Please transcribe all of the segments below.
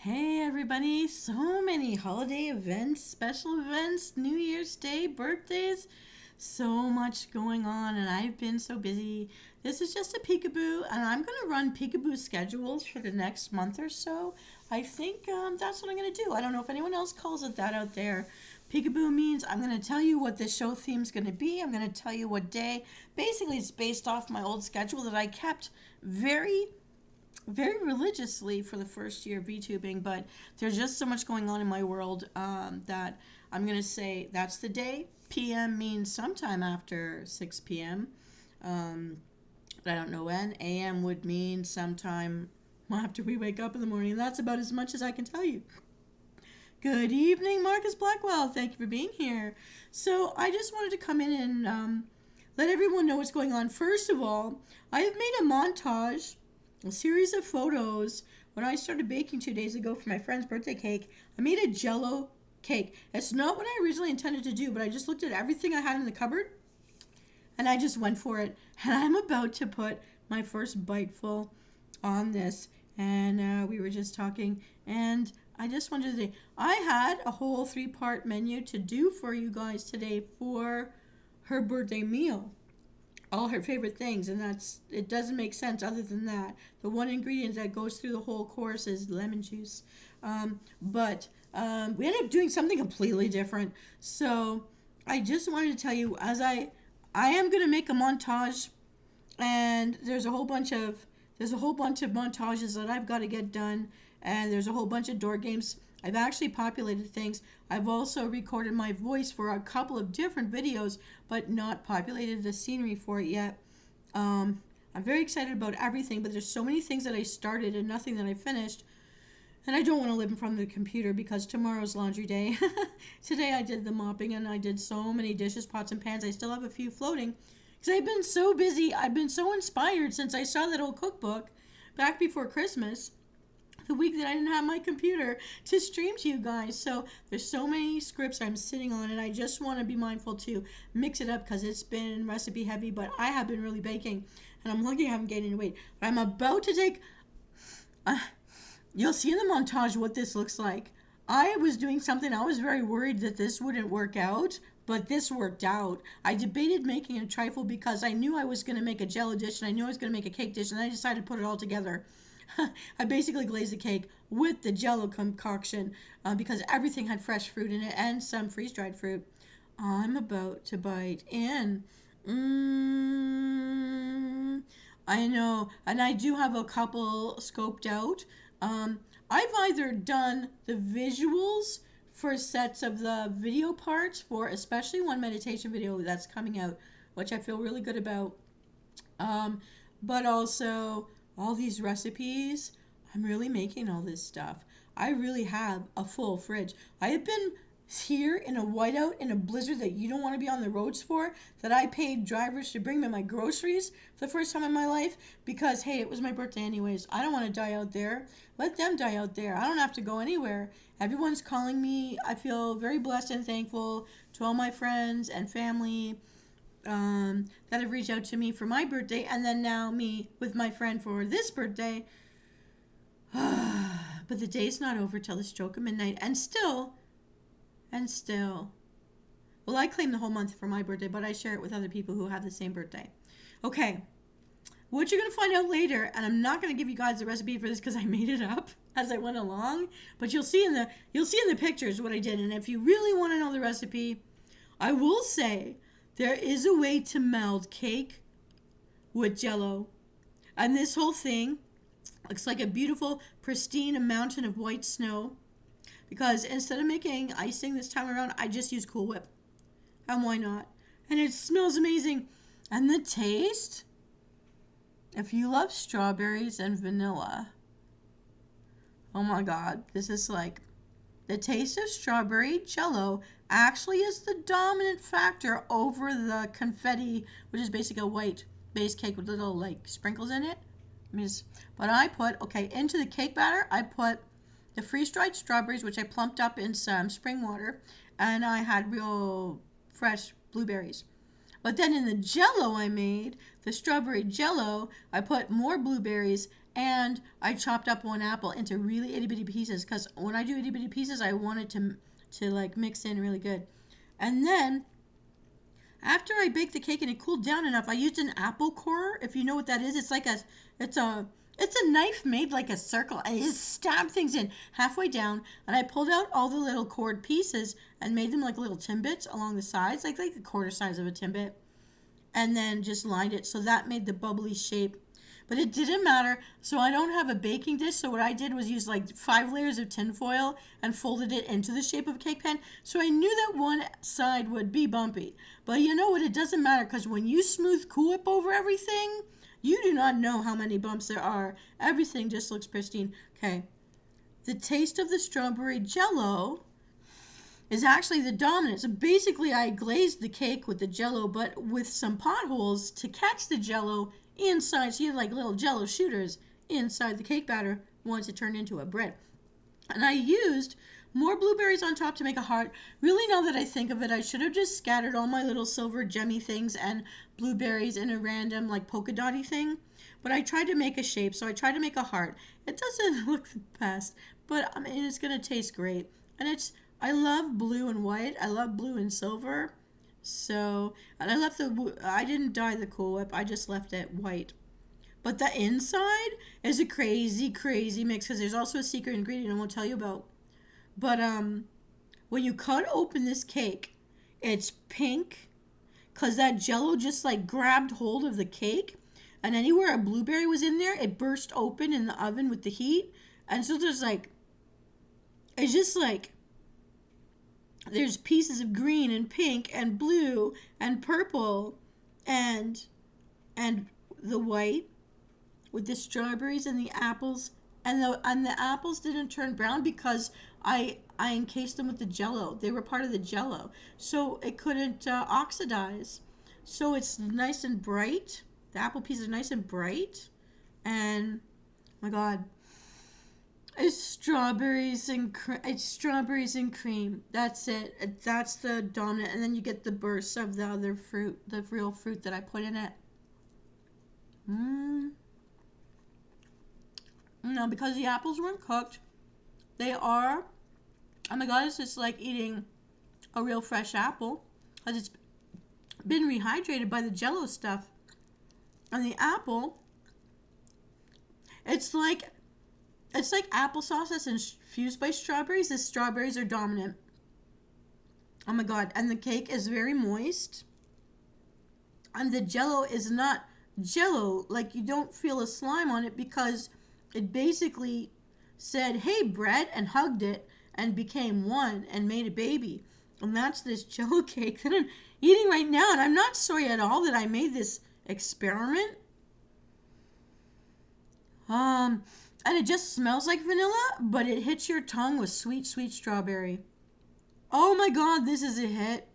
Hey everybody, so many holiday events, special events, New Year's Day, birthdays, so much going on, and I've been so busy. This is just a peekaboo, and I'm going to run peekaboo schedules for the next month or so. I think that's what I'm going to do. I don't know if anyone else calls it that out there. Peekaboo means I'm going to tell you what the show theme's going to be. I'm going to tell you what day. Basically, it's based off my old schedule that I kept very religiously for the first year of VTubing, but there's just so much going on in my world that I'm going to say that's the day. PM means sometime after 6 p.m. But I don't know when. AM would mean sometime after we wake up in the morning. And that's about as much as I can tell you. Good evening, Marcus Blackwell. Thank you for being here. So I just wanted to come in and let everyone know what's going on. First of all, I have made a montage, a series of photos. When I started baking 2 days ago for my friend's birthday cake, I made a Jello cake. It's not what I originally intended to do, but I just looked at everything I had in the cupboard and I just went for it. And I'm about to put my first biteful on this. And we were just talking, and I just wanted to say, I had a whole 3-part menu to do for you guys today for her birthday meal. All her favorite things, and it doesn't make sense other than that. The one ingredient that goes through the whole course is lemon juice. But we ended up doing something completely different. So I just wanted to tell you, as I am going to make a montage, and there's a whole bunch of montages that I've got to get done, and there's a whole bunch of door games. I've actually populated things. I've also recorded my voice for a couple of different videos, but not populated the scenery for it yet. I'm very excited about everything, but there's so many things that I started and nothing that I finished. And I don't want to live in front of the computer because tomorrow's laundry day. Today I did the mopping and I did so many dishes, pots, and pans. I still have a few floating because I've been so busy. I've been so inspired since I saw that old cookbook back before Christmas, the week that I didn't have my computer to stream to you guys. So there's so many scripts I'm sitting on, and I just want to be mindful to mix it up because it's been recipe heavy, but I have been really baking, and I'm lucky I haven't gained any weight. But I'm about to take, you'll see in the montage what this looks like. I was doing something, I was very worried that this wouldn't work out, but this worked out. I debated making a trifle because I knew I was going to make a jello dish, and I knew I was going to make a cake dish, and I decided to put it all together. I basically glazed the cake with the Jello concoction because everything had fresh fruit in it and some freeze-dried fruit. I'm about to bite in. I know, and I do have a couple scoped out. I've either done the visuals for sets of the video parts for especially one meditation video that's coming out, which I feel really good about. But also all these recipes. I'm really making all this stuff. I really have a full fridge. I have been here in a whiteout in a blizzard that you don't want to be on the roads for, that I paid drivers to bring me my groceries for the first time in my life because, hey, it was my birthday anyways. I don't want to die out there. Let them die out there. I don't have to go anywhere. Everyone's calling me. I feel very blessed and thankful to all my friends and family that have reached out to me for my birthday, and then now me with my friend for this birthday. But the day's not over till the stroke of midnight, and still, well, I claim the whole month for my birthday, but I share it with other people who have the same birthday. Okay, what you're going to find out later, and I'm not going to give you guys the recipe for this because I made it up as I went along, but you'll see in the pictures what I did, and if you really want to know the recipe, I will say there is a way to meld cake with Jello. And this whole thing looks like a beautiful, pristine mountain of white snow. Because instead of making icing this time around, I just use Cool Whip. And why not? And it smells amazing. And the taste, if you love strawberries and vanilla, oh my God, this is like, the taste of strawberry Jello actually is the dominant factor over the confetti, which is basically a white base cake with little like sprinkles in it. But I put, into the cake batter, I put the freeze-dried strawberries, which I plumped up in some spring water, and I had real fresh blueberries. But then in the Jello I made, the strawberry Jello, I put more blueberries And I chopped up one apple into really itty bitty pieces because when I do itty bitty pieces, I want it to like mix in really good. And then after I baked the cake and it cooled down enough, I used an apple core. If you know what that is, it's a it's a knife made like a circle. I just stabbed things in halfway down, and I pulled out all the little cord pieces and made them like little timbits along the sides, like the quarter size of a timbit, and then just lined it so that made the bubbly shape. But it didn't matter. So I don't have a baking dish. So what I did was use like 5 layers of tin foil and folded it into the shape of a cake pan. So I knew that one side would be bumpy. But you know what? It doesn't matter because when you smooth Cool Whip over everything, you do not know how many bumps there are. Everything just looks pristine. Okay. The taste of the strawberry jello is actually the dominant. So basically I glazed the cake with the jello, but with some potholes to catch the jello inside. So you have like little jello shooters inside the cake batter once it turned into a bread. And I used more blueberries on top to make a heart. Really, now that I think of it, I should have just scattered all my little silver gemmy things and blueberries in a random like polka dotty thing. But I tried to make a shape, so I tried to make a heart. It doesn't look the best, but I mean, it's going to taste great. And I love blue and white. I love blue and silver. So, and I didn't dye the Cool Whip. I just left it white. But the inside is a crazy, crazy mix because there's also a secret ingredient I won't tell you about. But when you cut open this cake, it's pink because that jello just like grabbed hold of the cake. And anywhere a blueberry was in there, it burst open in the oven with the heat. And so it's just like, there's pieces of green and pink and blue and purple and the white with the strawberries and the apples, and the apples didn't turn brown because I encased them with the jello. They were part of the jello, so it couldn't oxidize. So it's nice and bright. The apple pieces are nice and bright, and oh my God. It's strawberries and cream. That's it. That's the dominant. And then you get the bursts of the other fruit, the real fruit that I put in it. No, because the apples weren't cooked. They are. Oh my God, it's just like eating a real fresh apple because it's been rehydrated by the jello stuff. And the apple, it's like applesauce that's infused by strawberries. The strawberries are dominant. Oh my God. And the cake is very moist. And the jello is not jello. Like, you don't feel a slime on it because it basically said, hey, bread, and hugged it and became one and made a baby. And that's this jello cake that I'm eating right now. And I'm not sorry at all that I made this experiment. And it just smells like vanilla, but it hits your tongue with sweet, sweet strawberry. Oh my God, this is a hit.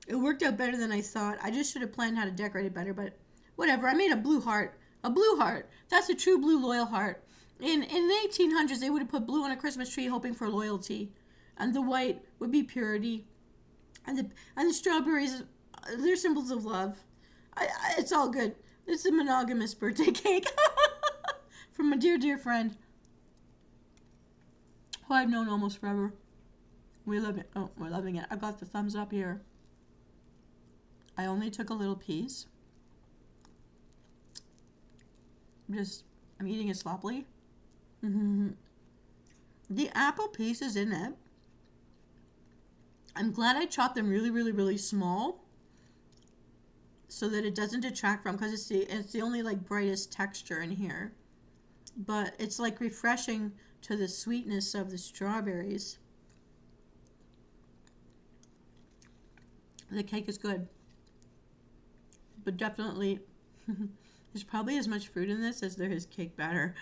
It worked out better than I thought. I just should have planned how to decorate it better, but whatever. I made a blue heart. A blue heart. That's a true blue loyal heart. In the 1800s, they would have put blue on a Christmas tree hoping for loyalty. And the white would be purity. And the strawberries, they're symbols of love. It's all good. It's a monogamous birthday cake. From a dear, dear friend who I've known almost forever. We love it. Oh, we're loving it. I got the thumbs up here. I only took a little piece. I'm eating it sloppily. The apple pieces in it, I'm glad I chopped them really, really, really small so that it doesn't detract from, because it's the only like brightest texture in here. But it's like refreshing to the sweetness of the strawberries. The cake is good. But definitely, there's probably as much fruit in this as there is cake batter.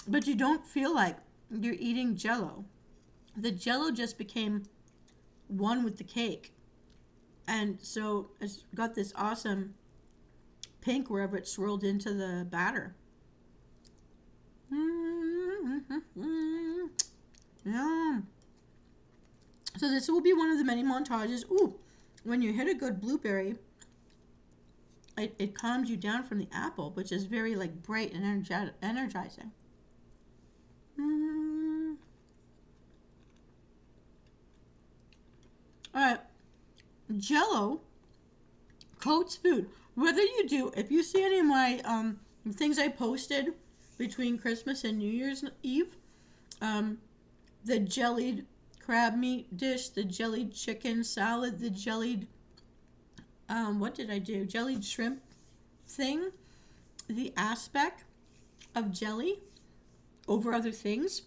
But you don't feel like you're eating jello. The jello just became one with the cake. And so it's got this awesome pink wherever it swirled into the batter. Yeah. So this will be one of the many montages. Ooh, when you hit a good blueberry, it calms you down from the apple, which is very like bright and energizing. Mm. All right, Jello coats food. Whether you do, if you see any of my things I posted between Christmas and New Year's Eve, the jellied crab meat dish, the jellied chicken salad, the jellied what did I do? Jellied shrimp thing. The aspect of jelly over other things,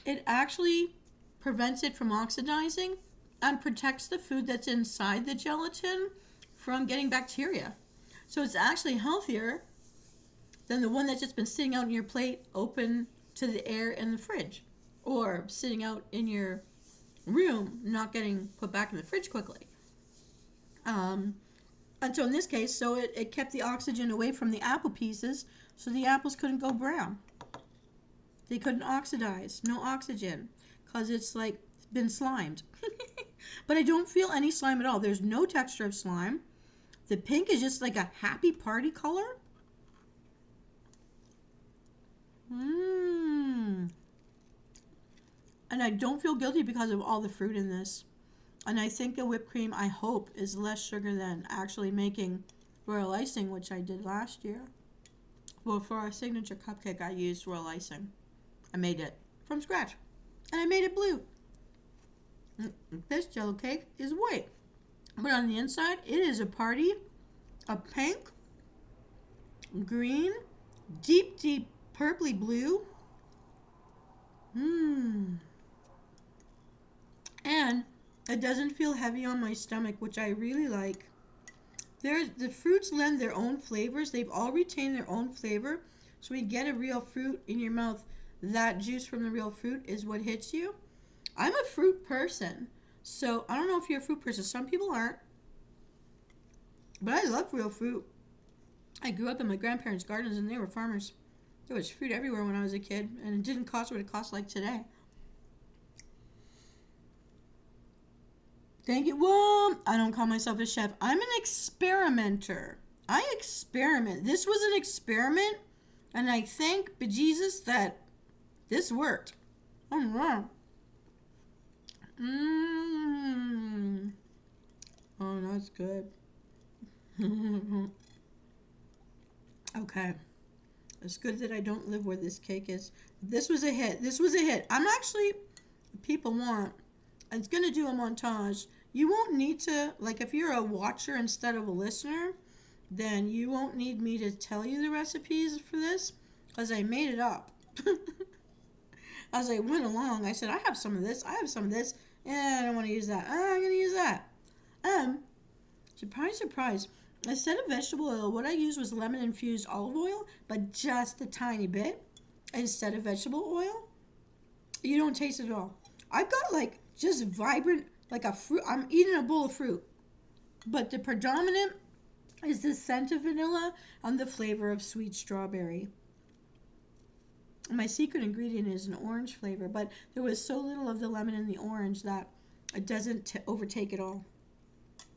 it actually prevents it from oxidizing and protects the food that's inside the gelatin from getting bacteria. So it's actually healthier than the one that's just been sitting out in your plate open to the air in the fridge or sitting out in your room not getting put back in the fridge quickly. And so in this case, so it kept the oxygen away from the apple pieces so the apples couldn't go brown. They couldn't oxidize. No oxygen because it's like been slimed. But I don't feel any slime at all. There's no texture of slime. The pink is just like a happy party color. And I don't feel guilty because of all the fruit in this. And I think the whipped cream, I hope, is less sugar than actually making royal icing, which I did last year. Well, for our signature cupcake, I used royal icing. I made it from scratch. And I made it blue. This jello cake is white. But on the inside, it is a party of pink, green, deep, deep purpley blue. And it doesn't feel heavy on my stomach, which I really like. The fruits lend their own flavors. They've all retained their own flavor. So when you get a real fruit in your mouth, that juice from the real fruit is what hits you. I'm a fruit person. So I don't know if you're a fruit person. Some people aren't. But I love real fruit. I grew up in my grandparents' gardens and they were farmers. There was fruit everywhere when I was a kid. And it didn't cost what it costs like today. Thank you. Well, I don't call myself a chef. I'm an experimenter. I experiment. This was an experiment. And I thank bejesus that this worked. Oh, wow. Oh, that's good. Okay. It's good that I don't live where this cake is. This was a hit. This was a hit. I'm actually, people want, it's going to do a montage. You won't need to, like if you're a watcher instead of a listener, then you won't need me to tell you the recipes for this because I made it up. As I went along, I said, I have some of this, I have some of this, and I don't want to use that. I'm going to use that. Surprise, surprise. Instead of vegetable oil, what I used was lemon-infused olive oil, but just a tiny bit instead of vegetable oil. You don't taste it at all. I've got like just vibrant, like a fruit. I'm eating a bowl of fruit. But the predominant is the scent of vanilla and the flavor of sweet strawberry. My secret ingredient is an orange flavor, but there was so little of the lemon and the orange that it doesn't overtake it all.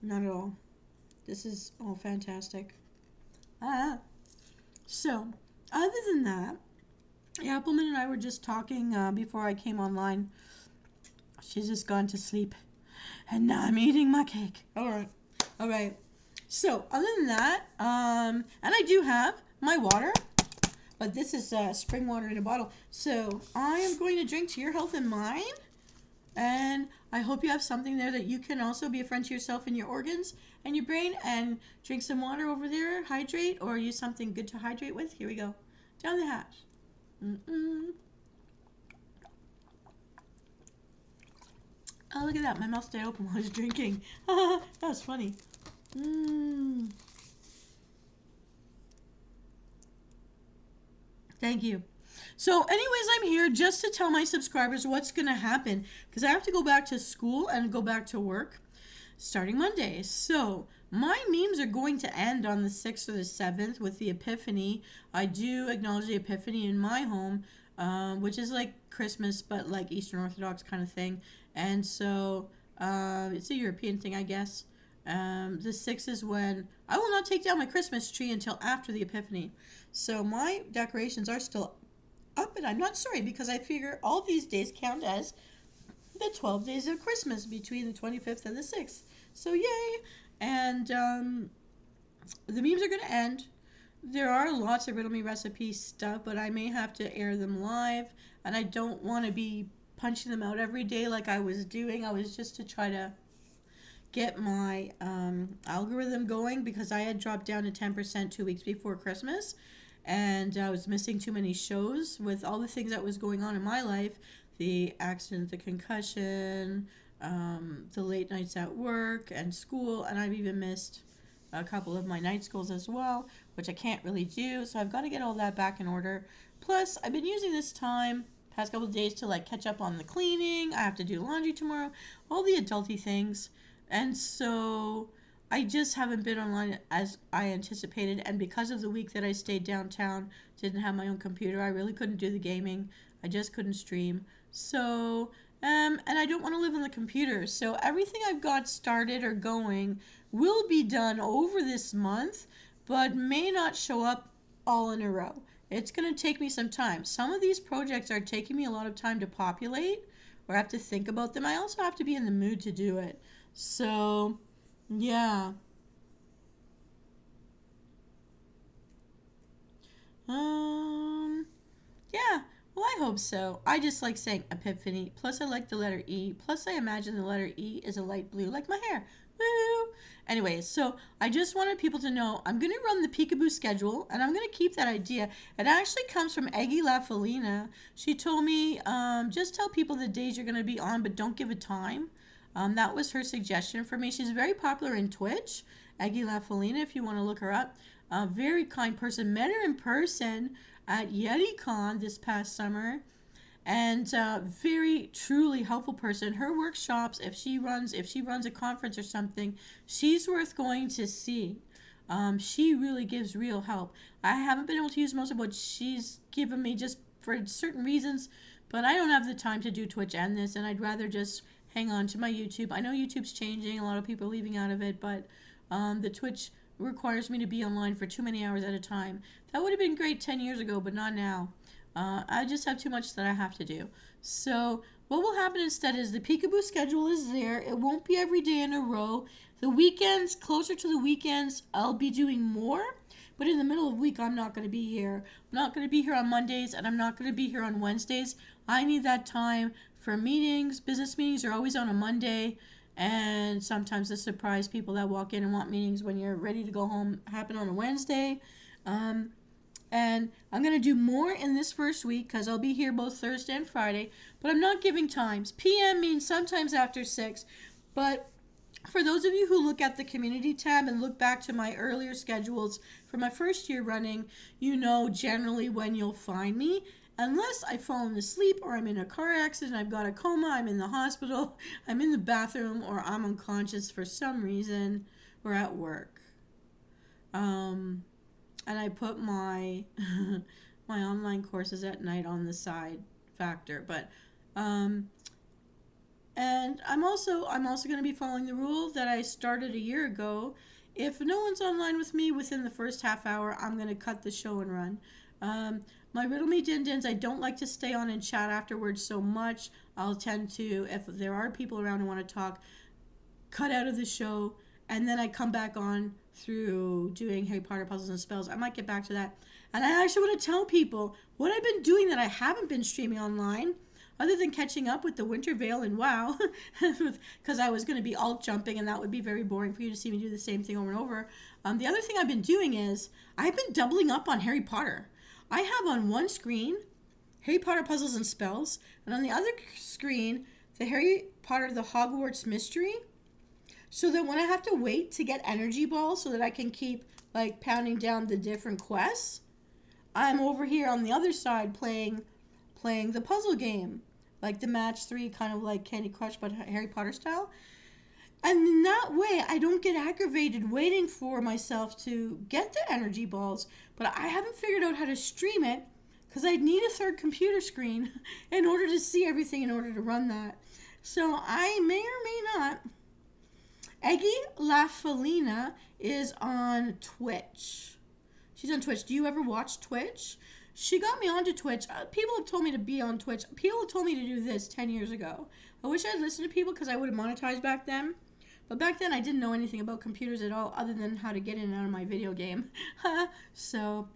Not at all. This is all fantastic. So, other than that, Appleman and I were just talking before I came online. She's just gone to sleep. And now I'm eating my cake. All right. So, other than that, and I do have my water. But this is spring water in a bottle. So, I am going to drink to your health and mine. And I hope you have something there that you can also be a friend to yourself and your organs and your brain and drink some water over there, hydrate, or use something good to hydrate with. Here we go. Down the hatch. Oh, look at that. My mouth stayed open while I was drinking. That was funny. Thank you. So anyways, I'm here just to tell my subscribers what's going to happen because I have to go back to school and go back to work starting Monday. So my memes are going to end on the 6th or the 7th with the Epiphany. I do acknowledge the Epiphany in my home, which is like Christmas, but like Eastern Orthodox kind of thing. And so it's a European thing, I guess. The 6th is when I will not take down my Christmas tree until after the Epiphany. So my decorations are still up, and I'm not sorry because I figure all these days count as the 12 days of Christmas between the 25th and the 6th. So yay! And the memes are going to end. There are lots of Riddle Me recipe stuff, but I may have to air them live, and I don't want to be punching them out every day like I was doing. I was just to try to get my algorithm going because I had dropped down to 10% 2 weeks before Christmas, and I was missing too many shows with all the things that was going on in my life, the accident, the concussion, the late nights at work and school, and I've even missed a couple of my night schools as well, which I can't really do, so I've got to get all that back in order. Plus, I've been using this time past couple of days to like catch up on the cleaning. I have to do laundry tomorrow, all the adulty things, and so I just haven't been online as I anticipated, and because of the week that I stayed downtown, didn't have my own computer, I really couldn't do the gaming. I just couldn't stream. So, and I don't want to live on the computer, so everything I've got started or going will be done over this month, but may not show up all in a row. It's going to take me some time. Some of these projects are taking me a lot of time to populate, or I have to think about them. I also have to be in the mood to do it. So, yeah. Yeah. Well, I hope so. I just like saying Epiphany. Plus, I like the letter E. Plus, I imagine the letter E is a light blue, like my hair. Woo! Anyways, so I just wanted people to know I'm going to run the peekaboo schedule, and I'm going to keep that idea. It actually comes from Eggy La Felina. She told me just tell people the days you're going to be on, but don't give a time. That was her suggestion for me. She's very popular in Twitch, Eggy La Felina, if you want to look her up. A very kind person. Met her in person at YetiCon this past summer, and very truly helpful person. Her workshops, if she runs a conference or something, she's worth going to see. She really gives real help. I haven't been able to use most of what she's given me just for certain reasons, but I don't have the time to do Twitch and this, and I'd rather just hang on to my YouTube. I know YouTube's changing, a lot of people are leaving out of it, but the Twitch requires me to be online for too many hours at a time. That would have been great 10 years ago, but not now. I just have too much that I have to do. So what will happen instead is the peekaboo schedule is there. It won't be every day in a row. The weekends, closer to the weekends, I'll be doing more. But in the middle of the week, I'm not going to be here. I'm not going to be here on Mondays, and I'm not going to be here on Wednesdays. I need that time for meetings. Business meetings are always on a Monday. And sometimes the surprise people that walk in and want meetings when you're ready to go home happen on a Wednesday. And I'm going to do more in this first week because I'll be here both Thursday and Friday. But I'm not giving times. PM means sometimes after 6. But for those of you who look at the community tab and look back to my earlier schedules for my first year running, you know generally when you'll find me. Unless I've fallen asleep or I'm in a car accident, I've got a coma, I'm in the hospital, I'm in the bathroom, or I'm unconscious for some reason, or at work. And I put my my online courses at night on the side factor. But and I'm also going to be following the rule that I started a year ago. If no one's online with me within the first half hour, I'm going to cut the show and run. My Riddle Me Din Dins, I don't like to stay on and chat afterwards so much. I'll tend to, if there are people around who want to talk, cut out of the show, and then I come back on through doing Harry Potter puzzles and spells. I might get back to that. And I actually want to tell people what I've been doing that I haven't been streaming online, other than catching up with the Winter Veil and WoW, because I was going to be alt jumping, and that would be very boring for you to see me do the same thing over and over. The other thing I've been doing is I've been doubling up on Harry Potter. I have on one screen Harry Potter Puzzles and Spells, and on the other screen the Harry Potter the Hogwarts Mystery, so that when I have to wait to get energy balls so that I can keep like pounding down the different quests, I'm over here on the other side playing the puzzle game, like the match 3, kind of like Candy Crush but Harry Potter style. And in that way, I don't get aggravated waiting for myself to get the energy balls. But I haven't figured out how to stream it because I'd need a third computer screen in order to see everything in order to run that. So I may or may not Eggy La Felina is on Twitch. She's on Twitch. Do you ever watch Twitch? She got me onto Twitch. People have told me to be on Twitch. People have told me to do this 10 years ago. I wish I'd listened to people because I would have monetized back then. But back then I didn't know anything about computers at all other than how to get in and out of my video game. So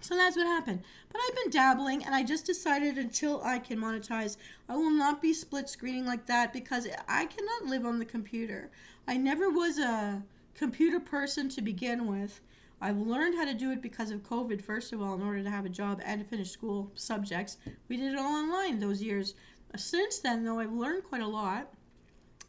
that's what happened. But I've been dabbling, and I just decided until I can monetize, I will not be split screening like that because I cannot live on the computer. I never was a computer person to begin with. I've learned how to do it because of COVID, first of all, in order to have a job and to finish school subjects. We did it all online those years. Since then, though, I've learned quite a lot,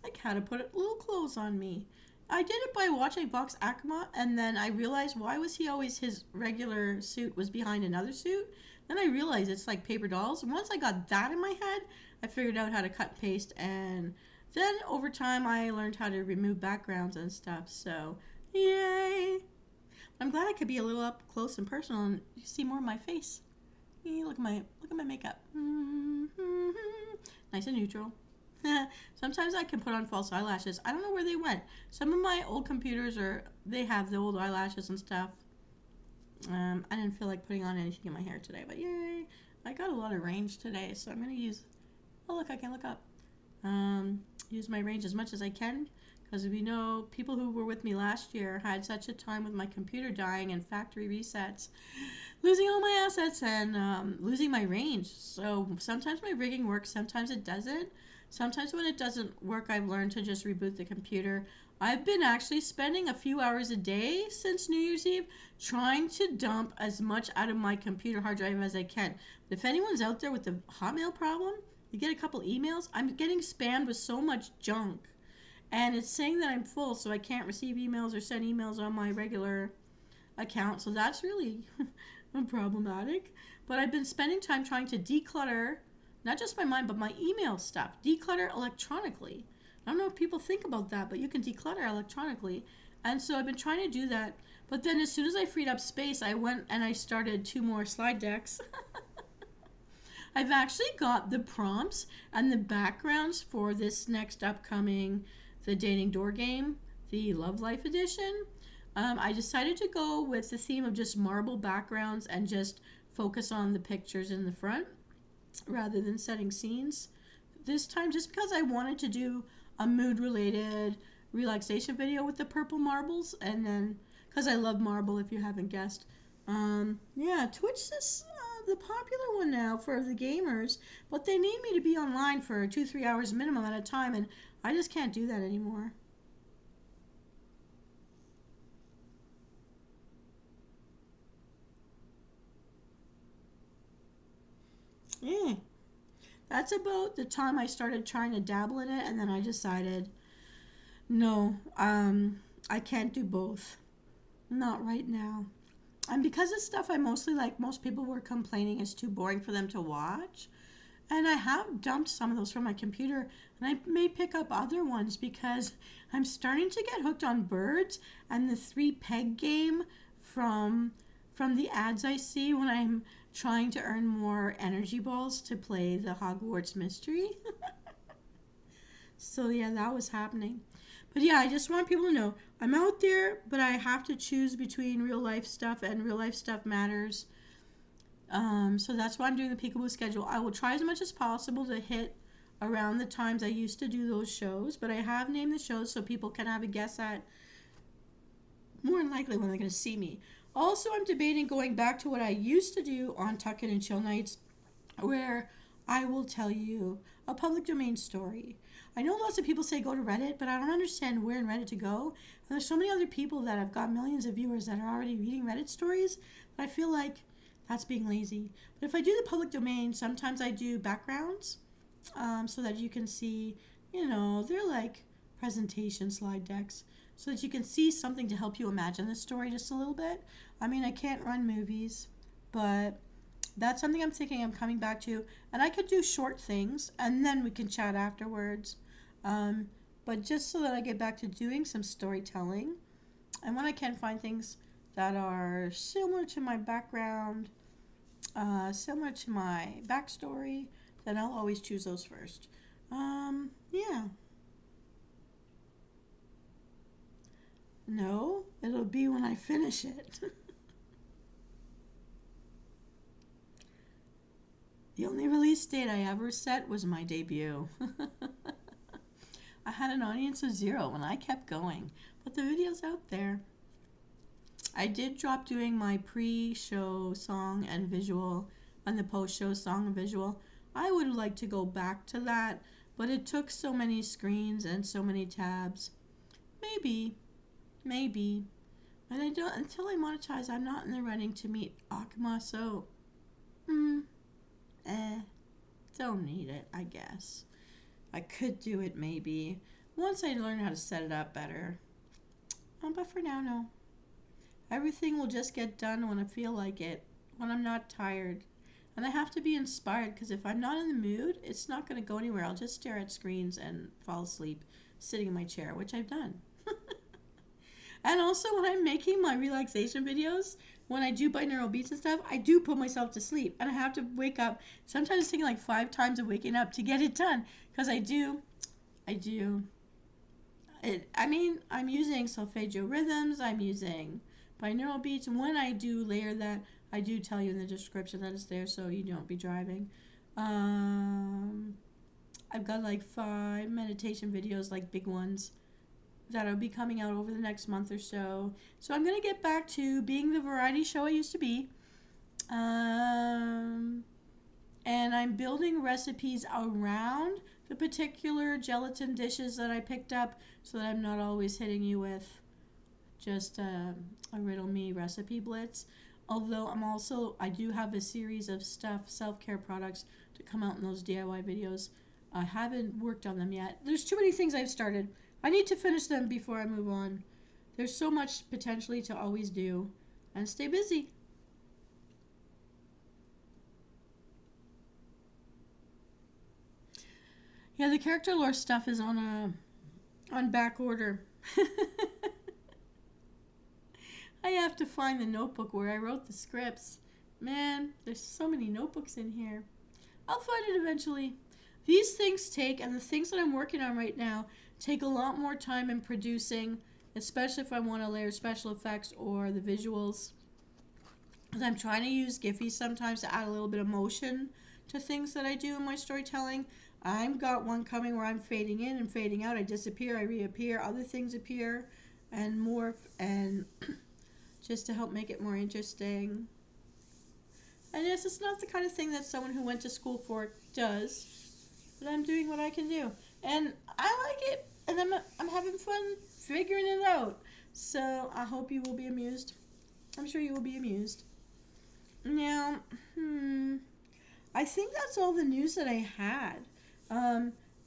like how to put little clothes on me. I did it by watching Vox Akuma, and then I realized why was he always, his regular suit was behind another suit. Then I realized it's like paper dolls. And once I got that in my head, I figured out how to cut and paste, and then over time I learned how to remove backgrounds and stuff. So yay! I'm glad I could be a little up close and personal and see more of my face. Look at my makeup. Nice and neutral. Sometimes I can put on false eyelashes. I don't know where they went. Some of my old computers they have the old eyelashes and stuff. I didn't feel like putting on anything in my hair today, but yay! I got a lot of range today, so I'm gonna use. Oh look, I can look up. Use my range as much as I can, because we know people who were with me last year had such a time with my computer dying and factory resets, losing all my assets and losing my range. So sometimes my rigging works, sometimes it doesn't. Sometimes when it doesn't work, I've learned to just reboot the computer. I've been actually spending a few hours a day since New Year's Eve trying to dump as much out of my computer hard drive as I can. But if anyone's out there with the Hotmail problem, you get a couple emails. I'm getting spammed with so much junk. And it's saying that I'm full, so I can't receive emails or send emails on my regular account. So that's really problematic. But I've been spending time trying to declutter, not just my mind, but my email stuff. Declutter electronically. I don't know if people think about that, but you can declutter electronically. And so I've been trying to do that. But then as soon as I freed up space, I went and I started 2 more slide decks. I've actually got the prompts and the backgrounds for this next upcoming The Dating Door game, the Love Life edition. I decided to go with the theme of just marble backgrounds and just focus on the pictures in the front rather than setting scenes this time, just because I wanted to do a mood-related relaxation video with the purple marbles, and then because I love marble, if you haven't guessed. Yeah, Twitch is the popular one now for the gamers, but they need me to be online for 2-3 hours minimum at a time, and I just can't do that anymore. Yeah, that's about the time I started trying to dabble in it, and then I decided, no, I can't do both. Not right now. And because it's stuff I mostly like, most people were complaining it's too boring for them to watch. And I have dumped some of those from my computer, and I may pick up other ones because I'm starting to get hooked on birds and the 3-peg game from the ads I see when I'm trying to earn more energy balls to play the Hogwarts Mystery. So yeah, that was happening. But yeah, I just want people to know I'm out there, but I have to choose between real life stuff, and real life stuff matters. So that's why I'm doing the Peekaboo schedule. I will try as much as possible to hit around the times I used to do those shows, but I have named the shows so people can have a guess at more than likely when they're going to see me. Also, I'm debating going back to what I used to do on Tuck In and Chill Nights, where I will tell you a public domain story. I know lots of people say go to Reddit, but I don't understand where in Reddit to go. And there's so many other people that have got millions of viewers that are already reading Reddit stories that I feel like that's being lazy. But if I do the public domain, sometimes I do backgrounds so that you can see, they're like presentation slide decks, so that you can see something to help you imagine the story just a little bit. I mean, I can't run movies, but that's something I'm thinking I'm coming back to. And I could do short things, and then we can chat afterwards. But just so that I get back to doing some storytelling. And when I can find things that are similar to my background, similar to my backstory, then I'll always choose those first. Yeah. No, it'll be when I finish it. The only release date I ever set was my debut. I had an audience of 0 and I kept going, but the video's out there. I did drop doing my pre-show song and visual and the post-show song and visual. I would like to go back to that, but it took so many screens and so many tabs. Maybe. But I don't, until I monetize, I'm not in the running to meet Akuma, so don't need it, I guess. I could do it maybe once I learn how to set it up better. But for now, no. Everything will just get done when I feel like it, when I'm not tired. And I have to be inspired, because if I'm not in the mood, it's not going to go anywhere. I'll just stare at screens and fall asleep sitting in my chair, which I've done. And also when I'm making my relaxation videos, when I do binaural beats and stuff, I do put myself to sleep. And I have to wake up. Sometimes it's taking like 5 times of waking up to get it done. Because I do. I'm using solfeggio rhythms. I'm using binaural beats. And when I do layer that, I do tell you in the description that it's there so you don't be driving. I've got like 5 meditation videos, like big ones, that'll be coming out over the next month or so. So I'm going to get back to being the variety show I used to be. And I'm building recipes around the particular gelatin dishes that I picked up so that I'm not always hitting you with just a riddle me recipe blitz. Although I do have a series of self-care products to come out in those DIY videos. I haven't worked on them yet. There's too many things I've started. I need to finish them before I move on. There's so much potentially to always do. And stay busy. Yeah, the character lore stuff is on back order. I have to find the notebook where I wrote the scripts. Man, there's so many notebooks in here. I'll find it eventually. These things and the things that I'm working on right now, take a lot more time in producing, especially if I want to layer special effects or the visuals. Because I'm trying to use Giphy sometimes to add a little bit of motion to things that I do in my storytelling. I've got one coming where I'm fading in and fading out. I disappear, I reappear, other things appear and morph, and just to help make it more interesting. And yes, it's not the kind of thing that someone who went to school for it does, but I'm doing what I can do. And I like it, and I'm having fun figuring it out. So I hope you will be amused. I'm sure you will be amused. Now, I think that's all the news that I had.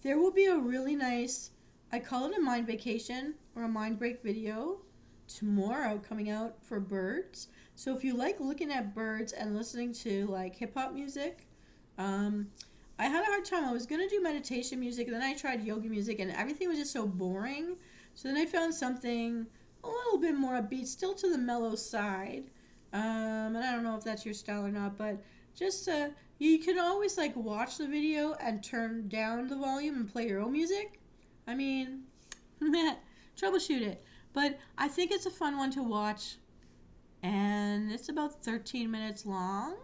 There will be a really nice, I call it a mind vacation or a mind break video tomorrow coming out for birds. So if you like looking at birds and listening to like hip hop music, I had a hard time. I was going to do meditation music, and then I tried yoga music, and everything was just so boring. So then I found something a little bit more upbeat, still to the mellow side. And I don't know if that's your style or not, but just you can always like watch the video and turn down the volume and play your own music. I mean, troubleshoot it. But I think it's a fun one to watch, and it's about 13 minutes long.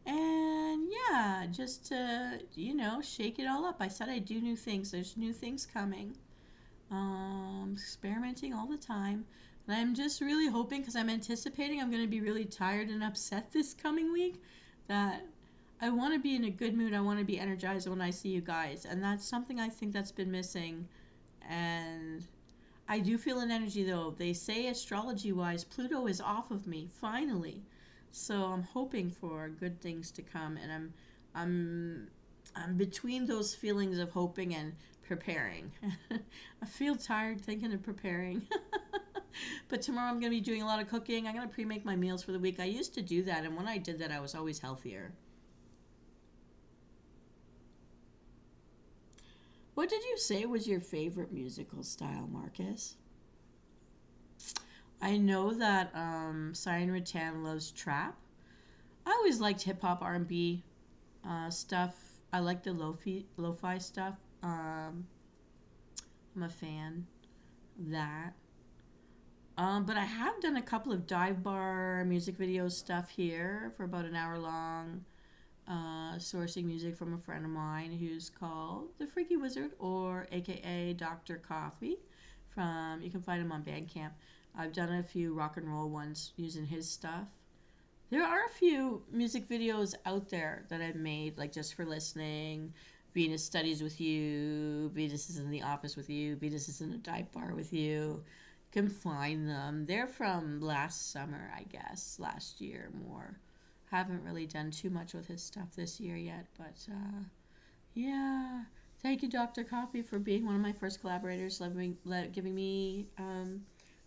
And yeah, just to, shake it all up. I said I do new things. There's new things coming. Experimenting all the time. And I'm just really hoping, because I'm anticipating I'm going to be really tired and upset this coming week, that I want to be in a good mood. I want to be energized when I see you guys. And that's something I think that's been missing. And I do feel an energy, though. They say astrology-wise, Pluto is off of me, finally. So I'm hoping for good things to come, and I'm between those feelings of hoping and preparing. I feel tired thinking of preparing. But tomorrow I'm going to be doing a lot of cooking. I'm going to pre-make my meals for the week. I used to do that, and when I did that, I was always healthier. What did you say was your favorite musical style, Marcus? I know that Cyan Rattan loves trap. I always liked hip-hop, R&B stuff. I like the lo-fi stuff. I'm a fan of that. But I have done a couple of dive bar music video stuff here for about an hour long, sourcing music from a friend of mine who's called The Freaky Wizard, or AKA Dr. Coffee. You can find him on Bandcamp. I've done a few rock and roll ones using his stuff. There are a few music videos out there that I've made, like Just for Listening, Venus Studies with You, Venus is in the Office with You, Venus is in a dive bar with You. You can find them. They're from last summer, I guess, last year more. Haven't really done too much with his stuff this year yet, but yeah. Thank you, Dr. Coffee, for being one of my first collaborators, giving me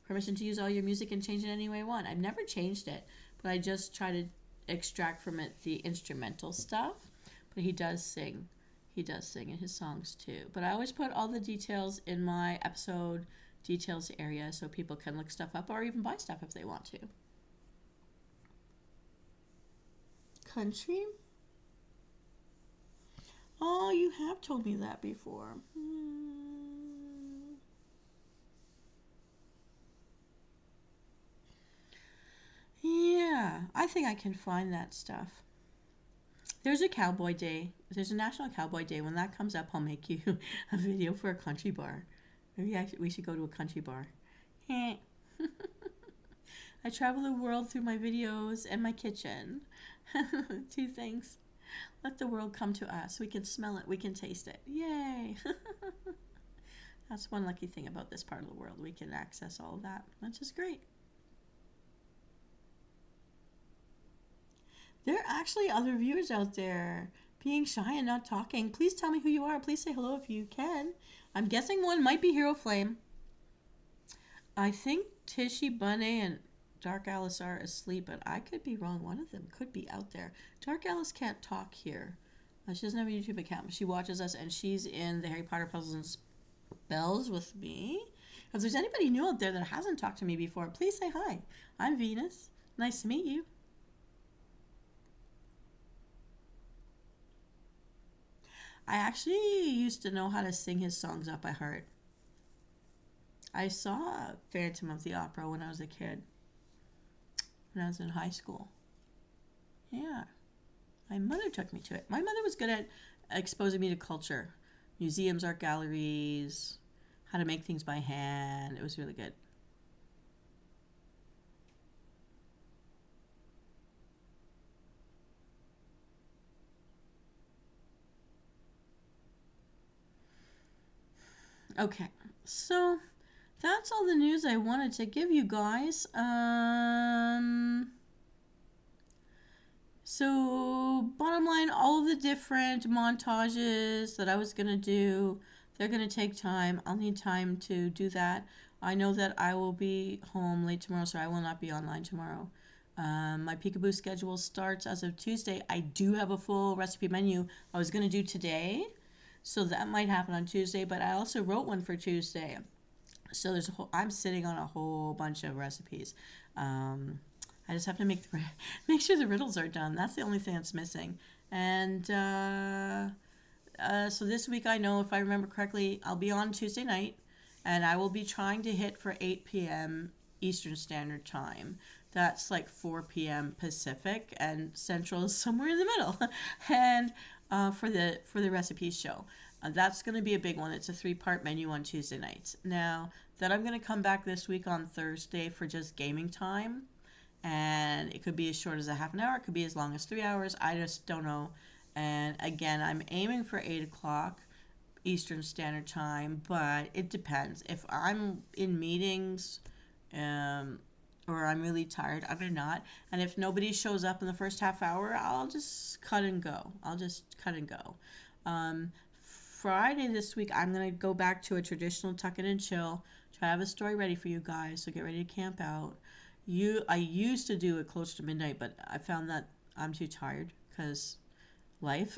permission to use all your music and change it any way I want. I've never changed it, but I just try to extract from it the instrumental stuff. But he does sing. He does sing in his songs too. But I always put all the details in my episode details area so people can look stuff up or even buy stuff if they want to. Country? Oh, you have told me that before. Yeah, I think I can find that stuff. There's a Cowboy Day. There's a National Cowboy Day. When that comes up, I'll make you a video for a country bar. Maybe we should go to a country bar. I travel the world through my videos and my kitchen. Two things. Let the world come to us. We can smell it. We can taste it. Yay! That's one lucky thing about this part of the world. We can access all of that, which is great. There are actually other viewers out there being shy and not talking. Please tell me who you are. Please say hello if you can. I'm guessing one might be Hero Flame. I think Tishy, Bunny, and Dark Alice are asleep, but I could be wrong. One of them could be out there. Dark Alice can't talk here. She doesn't have a YouTube account, but she watches us, and she's in the Harry Potter Puzzles and Spells with me. If there's anybody new out there that hasn't talked to me before, please say hi. I'm Venus. Nice to meet you. I actually used to know how to sing his songs up by heart. I saw Phantom of the Opera when I was a kid. When I was in high school. Yeah. My mother took me to it. My mother was good at exposing me to culture. Museums, art galleries, how to make things by hand. It was really good. Okay, so that's all the news I wanted to give you guys. So bottom line, all of the different montages that I was going to do, they're going to take time. I'll need time to do that. I know that I will be home late tomorrow, so I will not be online tomorrow. My Peekaboo schedule starts as of Tuesday. I do have a full recipe menu I was going to do today. So that might happen on Tuesday, but I also wrote one for Tuesday. So I'm sitting on a whole bunch of recipes. I just have to make sure the riddles are done. That's the only thing that's missing. And so this week, I know, if I remember correctly, I'll be on Tuesday night, and I will be trying to hit for 8 p.m. Eastern Standard Time. That's like 4 p.m. Pacific, and Central is somewhere in the middle. And for the recipes show. That's going to be a big one. It's a 3-part menu on Tuesday nights. Now, then I'm going to come back this week on Thursday for just gaming time. And it could be as short as a half an hour. It could be as long as 3 hours. I just don't know. And again, I'm aiming for 8 o'clock Eastern Standard Time, but it depends. If I'm in meetings, or I'm really tired, I may not. And if nobody shows up in the first half hour, I'll just cut and go. Friday this week, I'm going to go back to a traditional tuck in and chill. Try to have a story ready for you guys, so get ready to camp out. I used to do it close to midnight, but I found that I'm too tired because life.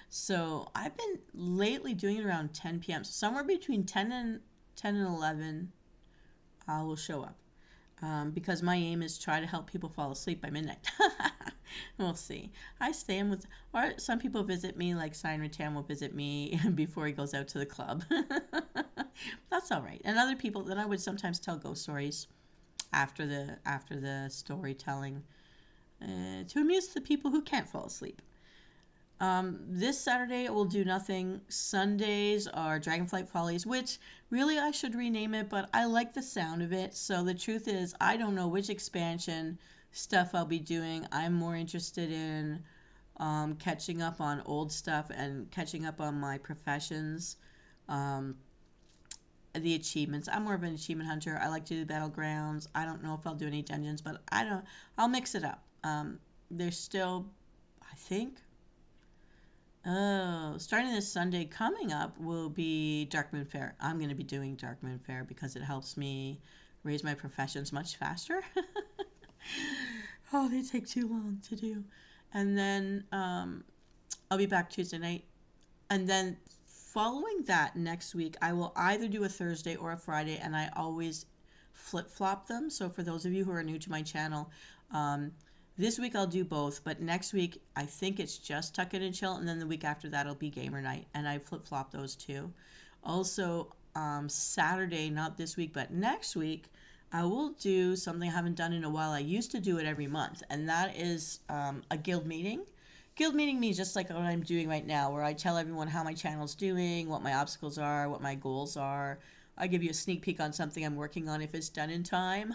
So I've been lately doing it around 10 p.m. So somewhere between 10 and 11, I will show up. Because my aim is to try to help people fall asleep by midnight. We'll see. I stay in with, or some people visit me, like Sign Ratan will visit me before he goes out to the club. That's all right. And other people, then I would sometimes tell ghost stories after the storytelling to amuse the people who can't fall asleep. This Saturday we'll do nothing. Sundays are Dragonflight Follies, which really I should rename it, but I like the sound of it. So the truth is, I don't know which expansion stuff I'll be doing. I'm more interested in catching up on old stuff and catching up on my professions. The achievements. I'm more of an achievement hunter. I like to do the battlegrounds. I don't know if I'll do any dungeons, but I'll mix it up. There's still, I think, starting this Sunday coming up will be Dark Moon Fair. I'm going to be doing Dark Moon Fair because it helps me raise my professions much faster. Oh, they take too long to do. And then I'll be back Tuesday night. And then following that next week, I will either do a Thursday or a Friday, and I always flip-flop them. So for those of you who are new to my channel, this week I'll do both, but next week I think it's just Tuck It and Chill, and then the week after that it'll be Gamer Night, and I flip-flop those two. Also, Saturday, not this week, but next week, I will do something I haven't done in a while. I used to do it every month, and that is a guild meeting. Guild meeting means just like what I'm doing right now, where I tell everyone how my channel's doing, what my obstacles are, what my goals are. I give you a sneak peek on something I'm working on if it's done in time.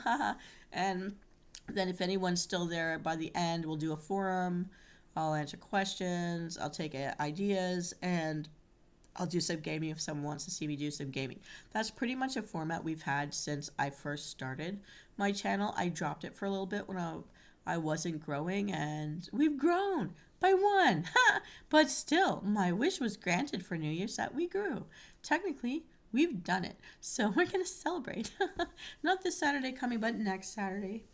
And then if anyone's still there by the end, we'll do a forum. I'll answer questions. I'll take ideas, and I'll do some gaming if someone wants to see me do some gaming. That's pretty much a format we've had since I first started my channel. I dropped it for a little bit when I wasn't growing, and we've grown by one. But still, my wish was granted for New Year's that we grew. Technically, we've done it. So we're going to celebrate. Not this Saturday coming, but next Saturday.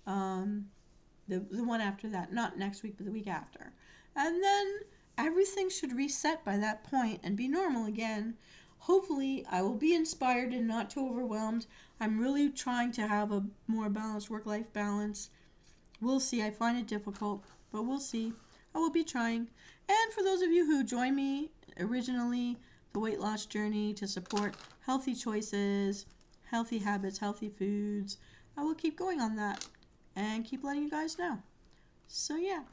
The one after that. Not next week, but the week after. And then everything should reset by that point and be normal again. Hopefully, I will be inspired and not too overwhelmed. I'm really trying to have a more balanced work-life balance. We'll see. I find it difficult, but we'll see. I will be trying. And for those of you who joined me originally, the weight loss journey to support healthy choices, healthy habits, healthy foods, I will keep going on that and keep letting you guys know. So yeah,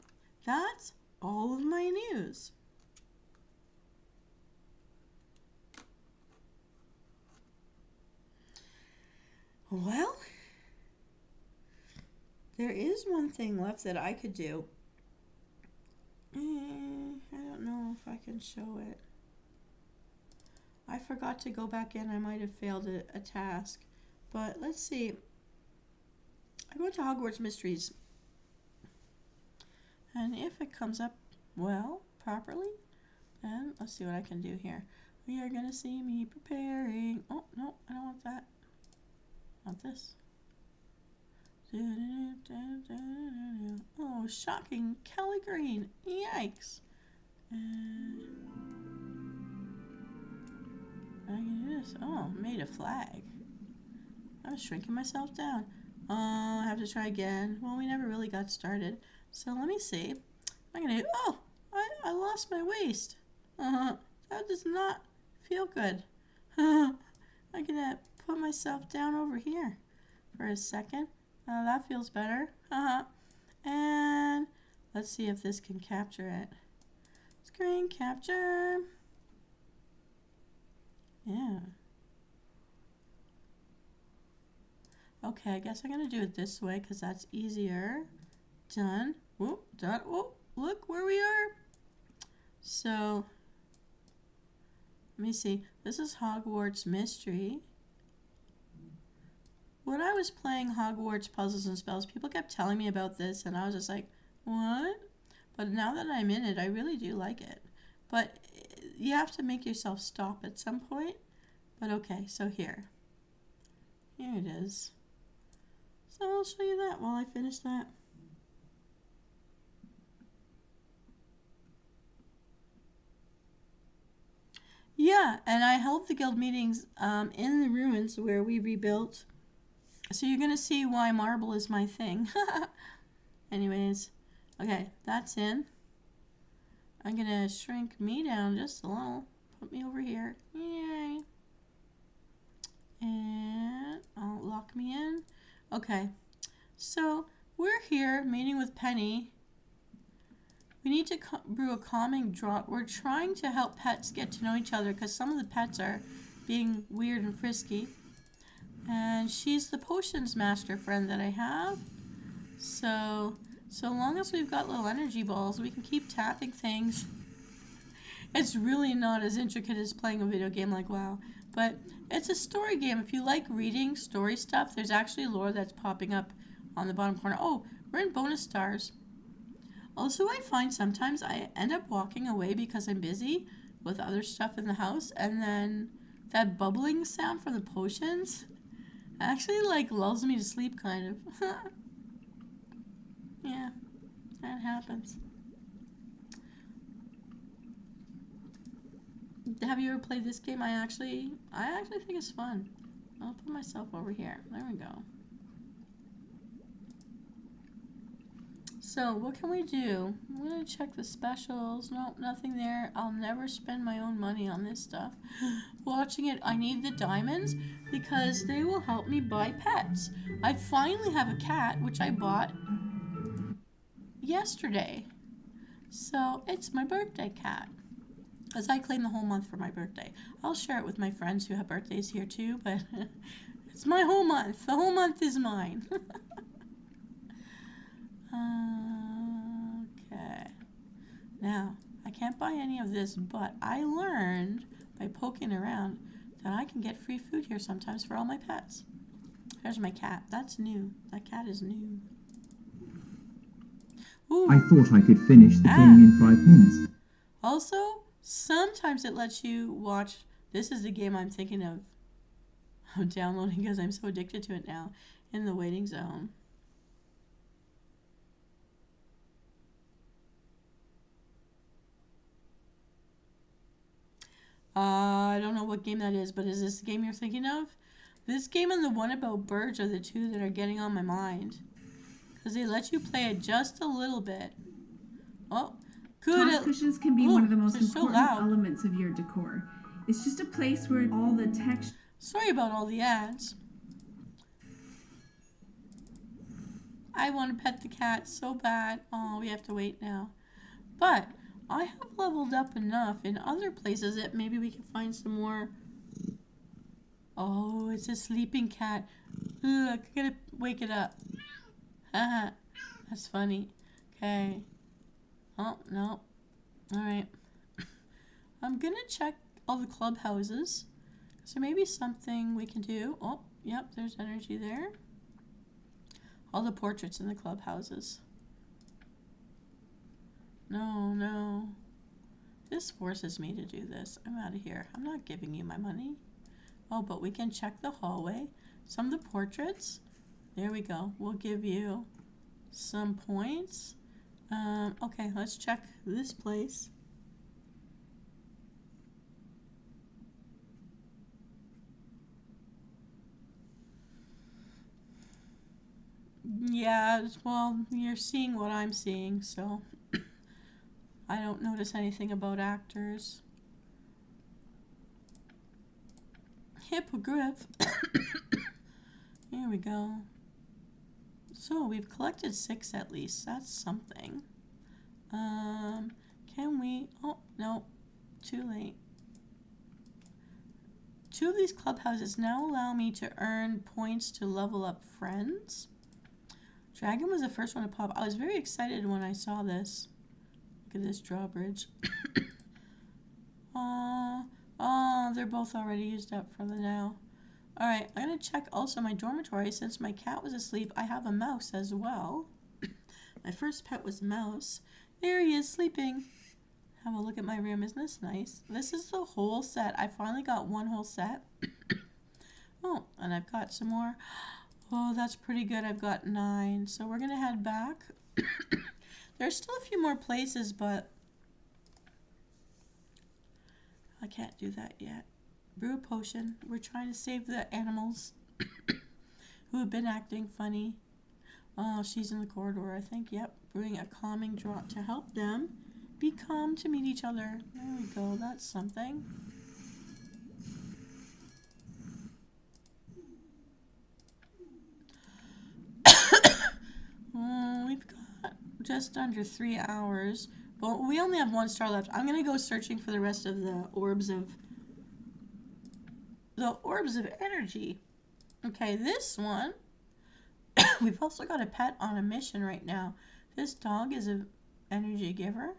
that's all of my news. Well, there is one thing left that I could do. I don't know if I can show it. I forgot to go back in. I might have failed a task. But let's see. I go into Hogwarts Mysteries. And if it comes up, well, properly, then let's see what I can do here. We are going to see me preparing. Oh, no, I don't want that. I want this. Oh, shocking. Kelly Green. Yikes. And I can do this. Oh, made a flag. I was shrinking myself down. I have to try again. Well, we never really got started. So let me see. I'm going to... Oh, I lost my waist. That does not feel good. I'm going to put myself down over here for a second. That feels better. And let's see if this can capture it. Screen capture. Yeah. Okay, I guess I'm going to do it this way because that's easier. Done. Whoop, done. Oh, look where we are. So, let me see. This is Hogwarts Mystery. When I was playing Hogwarts Puzzles and Spells, people kept telling me about this, and I was just like, what? But now that I'm in it, I really do like it. But you have to make yourself stop at some point. But okay, so here. Here it is. So I'll show you that while I finish that. Yeah, and I held the guild meetings in the ruins where we rebuilt. So you're going to see why marble is my thing. Anyways, okay, that's in. I'm going to shrink me down just a little. Put me over here. Yay. And I'll lock me in. Okay. So we're here meeting with Penny. We need to brew a calming draught. We're trying to help pets get to know each other because some of the pets are being weird and frisky. And she's the potions master friend that I have. So long as we've got little energy balls, we can keep tapping things. It's really not as intricate as playing a video game like WoW. But it's a story game. If you like reading story stuff, there's actually lore that's popping up on the bottom corner. Oh, we're in bonus stars. Also, I find sometimes I end up walking away because I'm busy with other stuff in the house, and then that bubbling sound from the potions actually like lulls me to sleep kind of. Yeah, that happens. Have you ever played this game? I actually think it's fun. I'll put myself over here. There we go. So, what can we do? I'm going to check the specials. Nope, nothing there. I'll never spend my own money on this stuff. Watching it, I need the diamonds because they will help me buy pets. I finally have a cat, which I bought yesterday. So, it's my birthday cat. As I claim the whole month for my birthday. I'll share it with my friends who have birthdays here too, but it's my whole month. The whole month is mine. Okay. Now, I can't buy any of this, but I learned by poking around that I can get free food here sometimes for all my pets. There's my cat. That's new. That cat is new. Ooh. I thought I could finish the game in 5 minutes. Also, sometimes it lets you watch. This is the game I'm thinking of downloading because I'm so addicted to it now. In the waiting zone. I don't know what game that is, but is this the game you're thinking of? This game and the one about birds are the two that are getting on my mind. Because they let you play it just a little bit. Oh, good. Toss cushions can be one of the most important elements of your decor. It's just a place where all the texture... Sorry about all the ads. I want to pet the cat so bad. Oh, we have to wait now. But I have leveled up enough in other places that maybe we can find some more. Oh, it's a sleeping cat. Ooh, I gotta wake it up. Haha, that's funny. Okay. Oh, no. Alright. I'm gonna check all the clubhouses. So maybe something we can do. Oh, yep, there's energy there. All the portraits in the clubhouses. No. This forces me to do this. I'm out of here. I'm not giving you my money. Oh, but we can check the hallway. Some of the portraits. There we go. We'll give you some points. Okay, let's check this place. Yeah, well, you're seeing what I'm seeing, so I don't notice anything about actors. Hippogriff. Here we go. So we've collected 6 at least. That's something. Can we... Oh, no. Too late. 2 of these clubhouses now allow me to earn points to level up friends. Dragon was the first one to pop. I was very excited when I saw this. Look at this drawbridge. Oh, they're both already used up for the now. Alright, I'm going to check also my dormitory. Since my cat was asleep, I have a mouse as well. My first pet was a mouse. There he is, sleeping. Have a look at my room. Isn't this nice? This is the whole set. I finally got one whole set. Oh, and I've got some more. Oh, that's pretty good. I've got 9. So we're going to head back. There's still a few more places, but I can't do that yet. Brew a potion. We're trying to save the animals who have been acting funny. Oh, she's in the corridor, I think. Yep. Brewing a calming draught to help them be calm to meet each other. There we go. That's something. just under 3 hours. But we only have 1 star left. I'm gonna go searching for the rest of the orbs of energy. Okay, this one. We've also got a pet on a mission right now. This dog is an energy giver.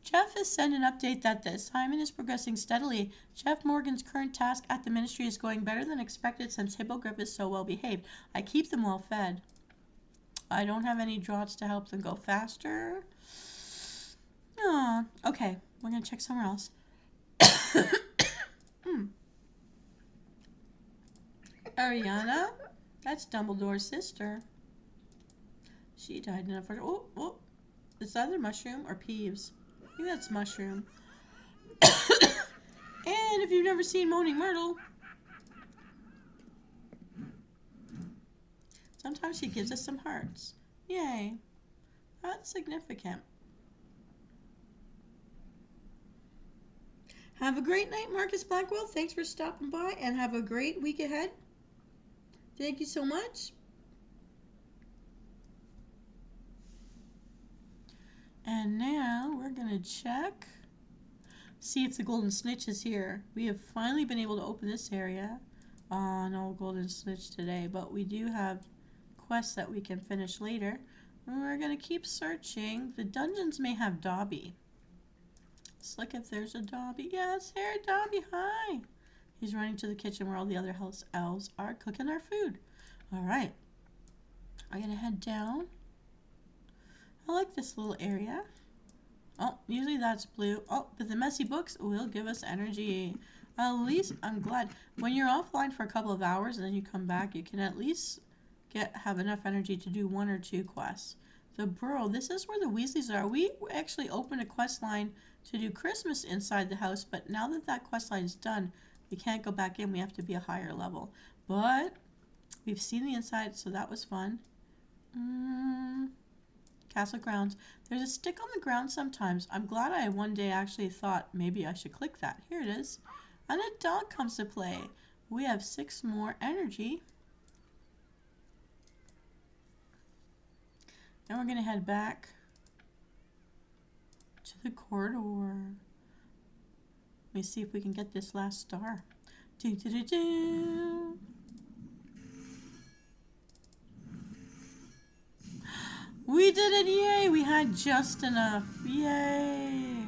Jeff has sent an update that the assignment is progressing steadily. Jeff Morgan's current task at the ministry is going better than expected since Hippogriff is so well behaved. I keep them well fed. I don't have any draughts to help them go faster. Aw, okay, we're gonna check somewhere else. Ariana, that's Dumbledore's sister. She died in a first. Oh, this other mushroom or Peeves? I think that's mushroom. And if you've never seen Moaning Myrtle, sometimes she gives us some hearts. Yay. That's significant. Have a great night, Marcus Blackwell. Thanks for stopping by and have a great week ahead. Thank you so much. And now we're going to check, see if the golden snitch is here. We have finally been able to open this area. No golden snitch today, but we do have quests that we can finish later. And we're going to keep searching. The dungeons may have Dobby. Let's look if there's a Dobby. Yes, here, Dobby, hi. He's running to the kitchen where all the other house elves are cooking our food. All right. I'm going to head down. I like this little area. Oh, usually that's blue. Oh, but the messy books will give us energy. At least, I'm glad. When you're offline for a couple of hours and then you come back, you can at least have enough energy to do 1 or 2 quests. The Burrow, this is where the Weasleys are. We actually opened a quest line to do Christmas inside the house, but now that that quest line is done, we can't go back in. We have to be a higher level. But we've seen the inside, so that was fun. Castle grounds. There's a stick on the ground sometimes. I'm glad I one day actually thought maybe I should click that. Here it is. And a dog comes to play. We have 6 more energy. Now we're going to head back to the corridor. Let me see if we can get this last star. Do, do, do, do. We did it! Yay! We had just enough. Yay!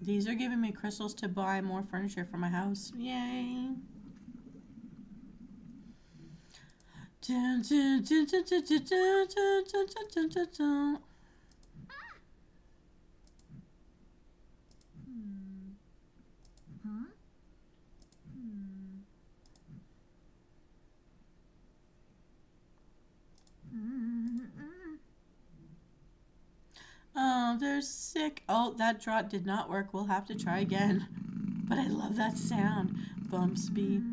These are giving me crystals to buy more furniture for my house. Yay! Dun, dun, dun, dun, dun, dun, dun, dun, dun, dun, dun. Oh, they're sick. Oh, that draught did not work. We'll have to try again. But I love that sound. Bumsby.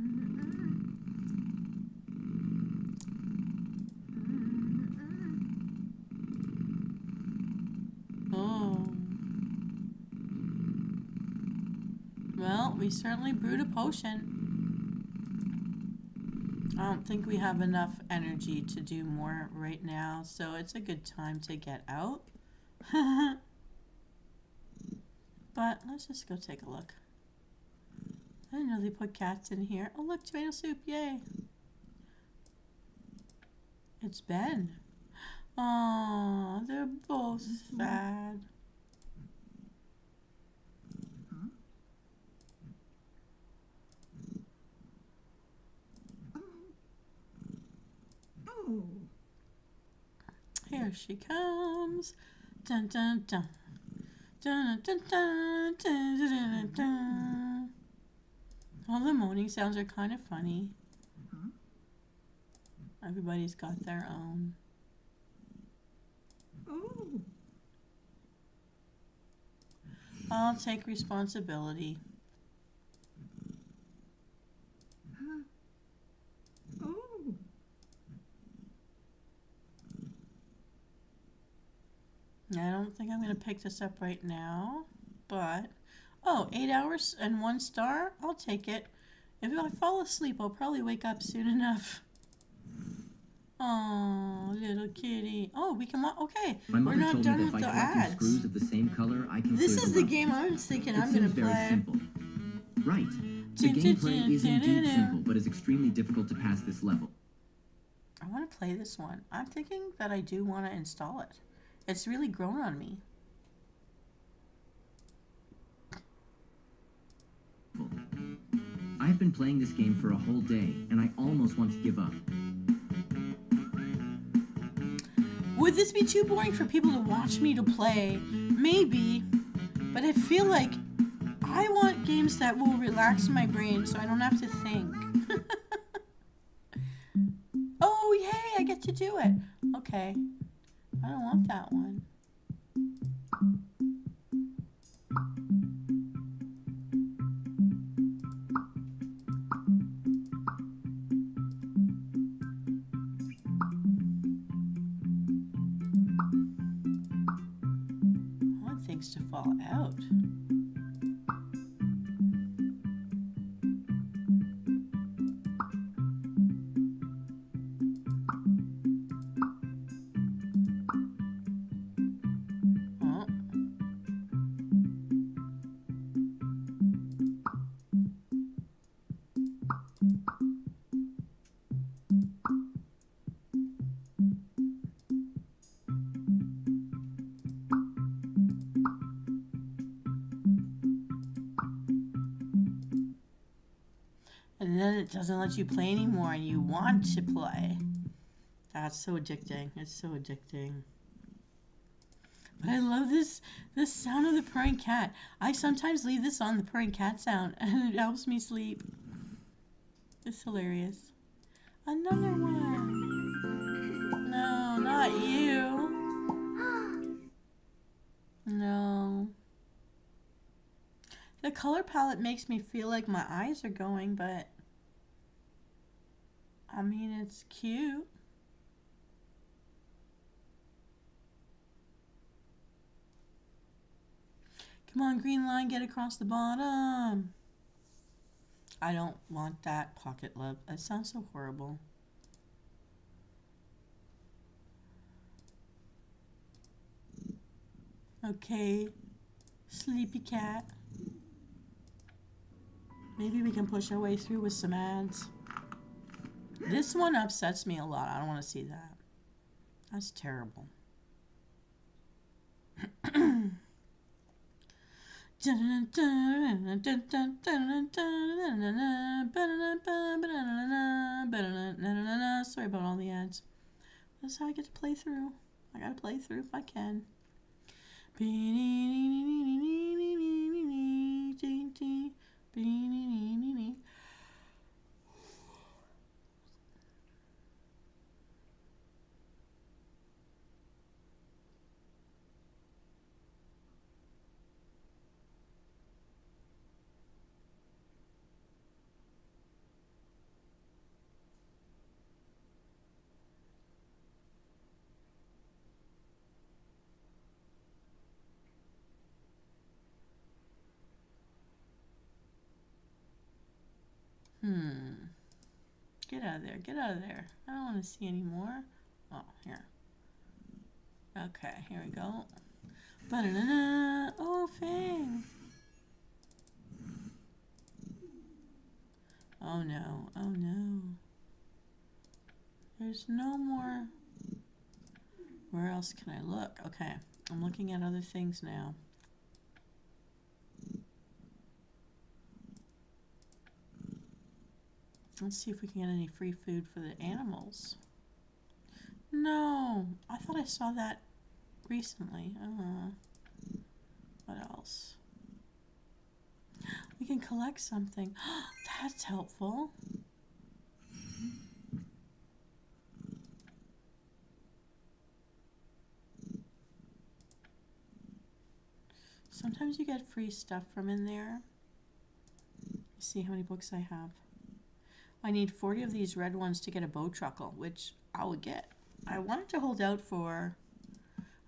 Oh. Well, we certainly brewed a potion. I don't think we have enough energy to do more right now, so it's a good time to get out. But let's just go take a look. I didn't know they put cats in here. Oh look, tomato soup, yay. It's Ben. Oh, they're both sad. Here she comes. Dun dun dun. Dun dun dun dun dun dun dun. All the moaning sounds are kind of funny. Everybody's got their own. I'll take responsibility. I don't think I'm going to pick this up right now, but, oh, 8 hours and 1 star? I'll take it. If I fall asleep, I'll probably wake up soon enough. Oh, little kitty. Oh, we can watch. Okay, we're not done with the ads. Screws of the same color, I can This clear is the the game I was thinking I'm gonna very play. simple. Right. The gameplay is indeed simple, but is extremely difficult to pass this level. I want to play this one. I'm thinking that I do want to install it. It's really grown on me. I've been playing this game for a whole day, and I almost want to give up. Would this be too boring for people to watch me to play? Maybe, but I feel like I want games that will relax my brain so I don't have to think. Oh, yay, I get to do it. Okay, I don't want that one. I want things to fall out. Oh. And then it doesn't let you play anymore and you want to play. That's so addicting. It's so addicting. But I love this sound of the purring cat. I sometimes leave this on, the purring cat sound, and it helps me sleep. It's hilarious. Another one. No, not you. No. The color palette makes me feel like my eyes are going, but I mean, it's cute. Come on, green line, get across the bottom. I don't want that pocket love. That sounds so horrible. Okay, sleepy cat. Maybe we can push our way through with some ads. This one upsets me a lot. I don't want to see that. That's terrible. Sorry about all the ads. That's how I get to play through. I gotta play through if I can. Get out of there. Get out of there. I don't want to see any more. Oh, here. Okay, here we go. Ba-da-da-da. Oh, Fang. Oh, no. Oh, no. There's no more. Where else can I look? Okay, I'm looking at other things now. Let's see if we can get any free food for the animals. No, I thought I saw that recently. What else? We can collect something. That's helpful. Sometimes you get free stuff from in there. Let's see how many books I have. I need 40 of these red ones to get a bow truckle, which I would get. I wanted to hold out for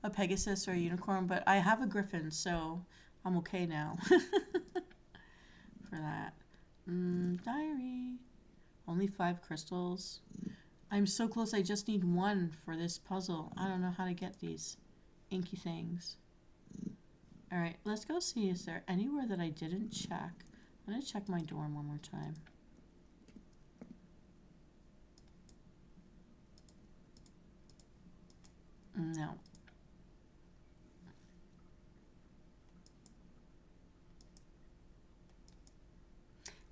a Pegasus or a unicorn, but I have a griffin, so I'm okay now for that. Diary. Only 5 crystals. I'm so close. I just need 1 for this puzzle. I don't know how to get these inky things. Alright, let's go see. Is there anywhere that I didn't check? I'm going to check my dorm one more time. No.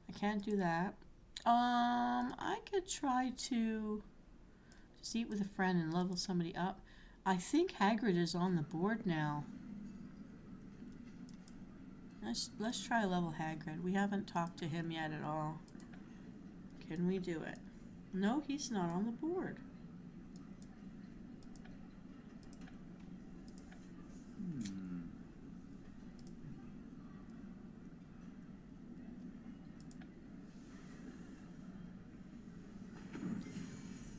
I can't do that. I could try to just eat with a friend and level somebody up. I think Hagrid is on the board now. Let's try a level Hagrid. We haven't talked to him yet at all. Can we do it? No, he's not on the board.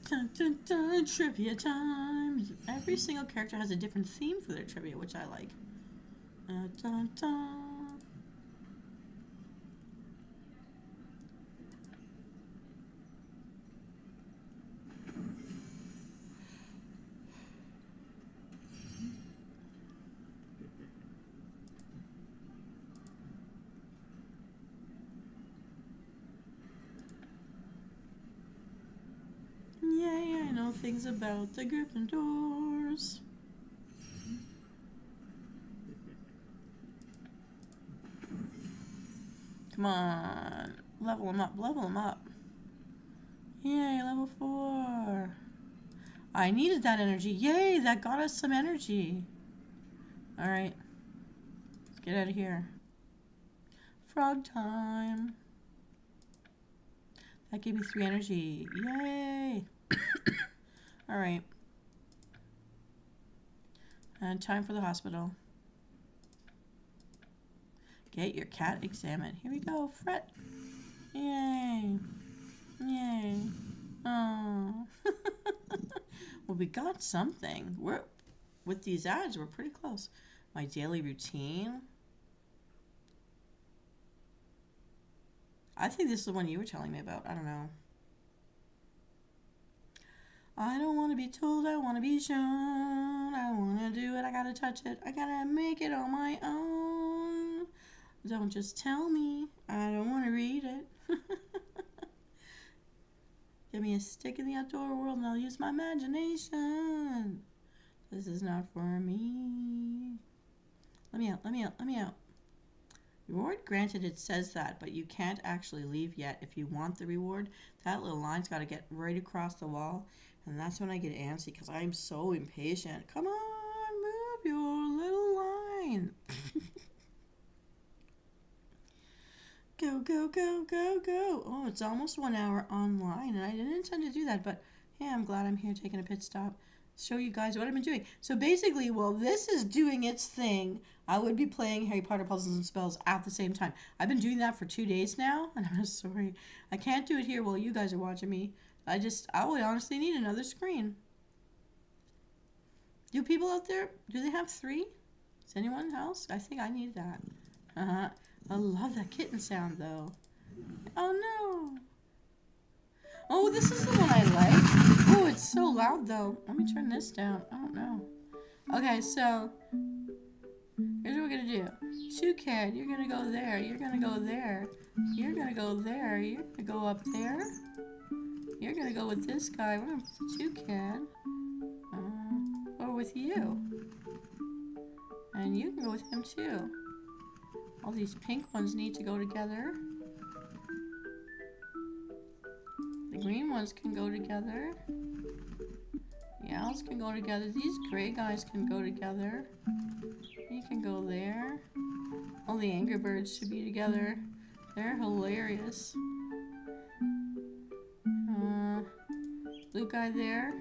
Dun, dun, dun, trivia time. Every single character has a different theme for their trivia, which I like. Dun, dun, dun. Yay, I know things about the Gryffindors. Come on. Level them up, level them up. Yay, level 4. I needed that energy. Yay, that got us some energy. Alright. Let's get out of here. Frog time. That gave me 3 energy. Yay. Alright. And time for the hospital. Get your cat examined. Here we go. Fret. Yay. Yay. Oh. Well, we got something. With these ads, we're pretty close. My daily routine. I think this is the one you were telling me about. I don't know. I don't want to be told, I want to be shown. I want to do it, I gotta touch it. I gotta make it on my own. Don't just tell me, I don't want to read it. Give me a stick in the outdoor world and I'll use my imagination. This is not for me. Let me out, let me out, let me out. Reward granted, it says that, but you can't actually leave yet. If you want the reward, that little line's got to get right across the wall. And that's when I get antsy because I'm so impatient. Come on, move your little line. Go, go, go, go, go. Oh, it's almost 1 hour online, and I didn't intend to do that, but yeah, I'm glad I'm here taking a pit stop. Show you guys what I've been doing. So basically, while this is doing its thing, I would be playing Harry Potter Puzzles and Spells at the same time. I've been doing that for 2 days now, and I'm sorry. I can't do it here while you guys are watching me. I would honestly need another screen. Do people out there, do they have 3? Is anyone else? I think I need that. I love that kitten sound, though. Oh, no. Oh, this is the one I like. Oh, it's so loud, though. Let me turn this down. I don't know. Okay, so here's what we're going to do. Toucan, you're going to go there. You're going to go there. You're going to go there. You're going to go up there. You're going to go with this guy. We're going to put the toucan. Or with you. And you can go with him, too. All these pink ones need to go together. The green ones can go together. The owls can go together. These gray guys can go together. He can go there. All the Angry Birds should be together. They're hilarious. Blue guy there.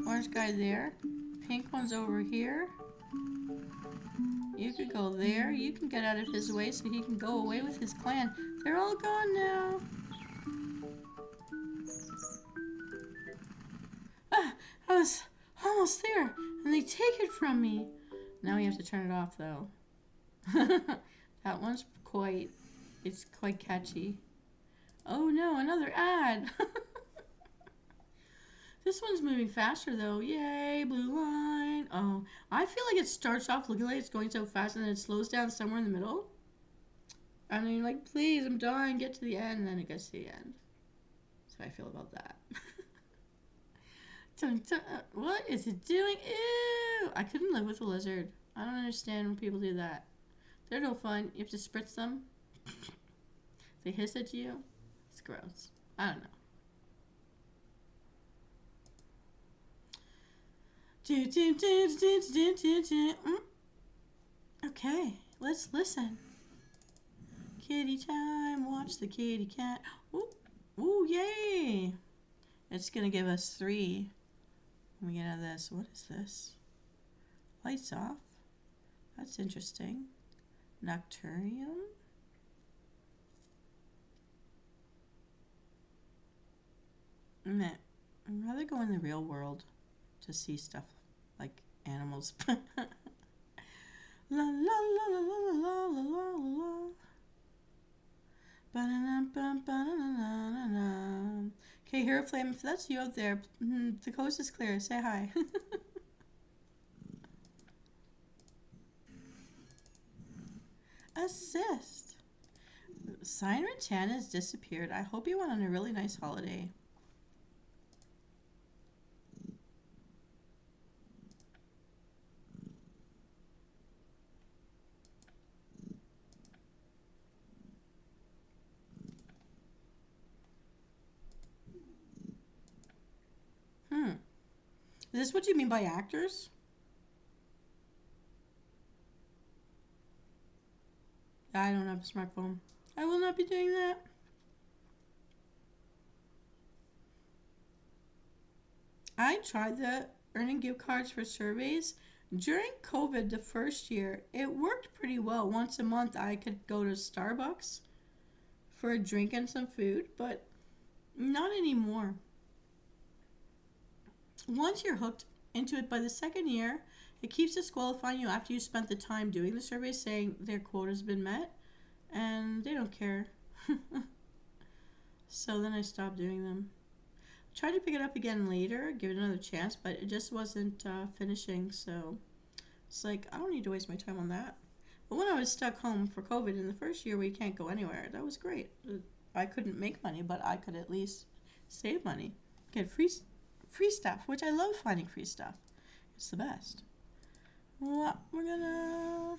Orange guy there. Pink one's over here. You could go there. You can get out of his way so he can go away with his clan. They're all gone now. I was almost there, and they take it from me. Now we have to turn it off, though. That one's quite catchy. Oh no, another ad. This one's moving faster though. Yay, blue line. Oh, I feel like it starts off looking like it's going so fast and then it slows down somewhere in the middle. And then you're like, please, I'm dying, get to the end. And then it gets to the end. That's how I feel about that. Dun, dun, what is it doing? Ew! I couldn't live with a lizard. I don't understand when people do that. They're no fun. You have to spritz them. They hiss at you. It's gross. I don't know. Okay, let's listen. Kitty time, watch the kitty cat. Ooh, ooh, yay! It's gonna give us 3. Let me get out of this. What is this? Lights off. That's interesting. Nocturium. Meh. I'd rather go in the real world to see stuff like animals. La la la la la la la la la. Okay, Hero Flame, if that's you out there, the coast is clear. Say hi. Assist. Siren 10 has disappeared. I hope you went on a really nice holiday. Is this what you mean by actors? I don't have a smartphone. I will not be doing that. I tried the earning gift cards for surveys. During COVID, the first year, it worked pretty well. Once a month, I could go to Starbucks for a drink and some food, but not anymore. Once you're hooked into it, by the second year, it keeps disqualifying you after you spent the time doing the survey saying their quota has been met, and they don't care. So then I stopped doing them. Tried to pick it up again later, give it another chance, but it just wasn't finishing, so it's like, I don't need to waste my time on that. But when I was stuck home for COVID in the first year where you can't go anywhere, that was great. I couldn't make money, but I could at least save money, get free stuff, which I love finding free stuff. It's the best. Well, we're gonna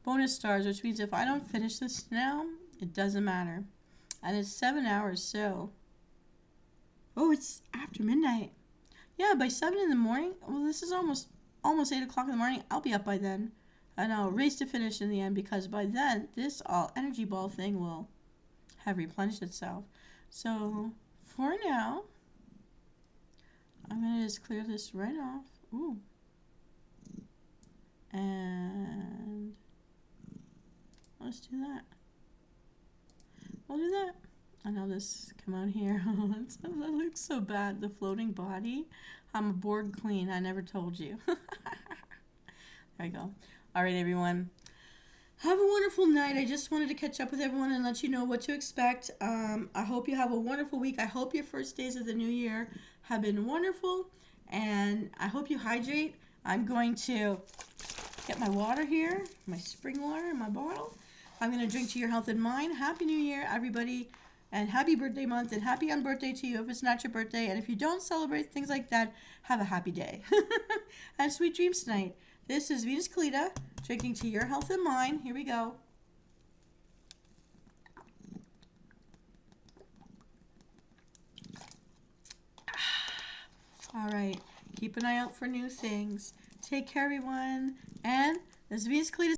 bonus stars, which means if I don't finish this now, it doesn't matter. And it's 7 hours, so oh, it's after midnight. Yeah, by 7 in the morning. Well, this is almost 8 o'clock in the morning. I'll be up by then, and I'll race to finish in the end because by then this all energy ball thing will have replenished itself. So for now, I'm gonna just clear this right off. Ooh. And let's do that. We'll do that. I know this come out here. That looks so bad. The floating body. I'm a Borg queen. I never told you. There you go. All right, everyone. Have a wonderful night. I just wanted to catch up with everyone and let you know what to expect. I hope you have a wonderful week. I hope your first days of the new year have been wonderful. And I hope you hydrate. I'm going to get my water here, my spring water in my bottle. I'm going to drink to your health and mine. Happy New Year, everybody. And happy birthday month. And happy on birthday to you if it's not your birthday. And if you don't celebrate things like that, have a happy day. And sweet dreams tonight. This is Venus Callida, drinking to your health and mine. Here we go. All right. Keep an eye out for new things. Take care, everyone. And this is Venus Callida.